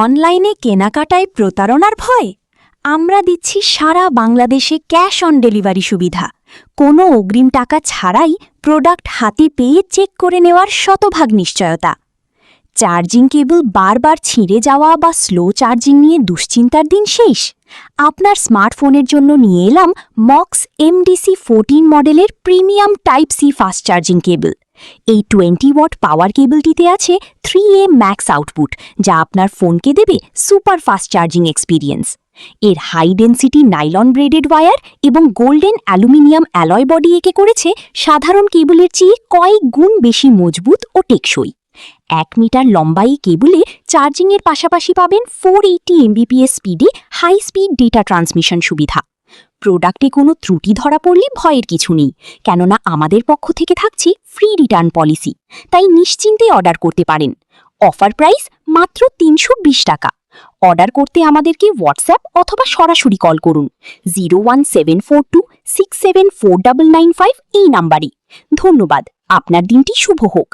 অনলাইনে কেনাকাটায় প্রতারণার ভয়? আমরা দিচ্ছি সারা বাংলাদেশে ক্যাশ অন ডেলিভারি সুবিধা। কোনো অগ্রিম টাকা ছাড়াই প্রোডাক্ট হাতে পেয়ে চেক করে নেওয়ার শতভাগ নিশ্চয়তা। চার্জিং কেবল বারবার ছিঁড়ে যাওয়া বা স্লো চার্জিং নিয়ে দুশ্চিন্তার দিন শেষ। আপনার স্মার্টফোনের জন্য নিয়ে এলাম মক্স MDC14 মডেলের premium type C fast charging cable. এই 20 ওয়াট পাওয়ার কেবলটিতে আছে 3A ম্যাক্স আউটপুট, যা আপনার ফোনকে দেবে সুপার ফাস্ট চার্জিং এক্সপিরিয়েন্স। এর high density nylon braided wire এবং গোল্ডেন অ্যালুমিনিয়াম অ্যালয় বডি একে করেছে সাধারণ কেবলের চেয়ে কয়েক গুণ বেশি মজবুত ও টেকসই। 1 মিটার লম্বা এই কেবলে চার্জিংয়ের পাশাপাশি পাবেন 480 Mbps স্পিডে হাই স্পিড ডেটা ট্রান্সমিশন সুবিধা। প্রোডাক্টে কোনো ত্রুটি ধরা পড়লে ভয়ের কিছু নেই, কেননা আমাদের পক্ষ থেকে থাকছে ফ্রি রিটার্ন পলিসি। তাই নিশ্চিন্তে অর্ডার করতে পারেন। অফার প্রাইস মাত্র 320 টাকা। অর্ডার করতে আমাদেরকে হোয়াটসঅ্যাপ অথবা সরাসরি কল করুন 01742674995 এই নাম্বারে। ধন্যবাদ। আপনার দিনটি শুভ হোক।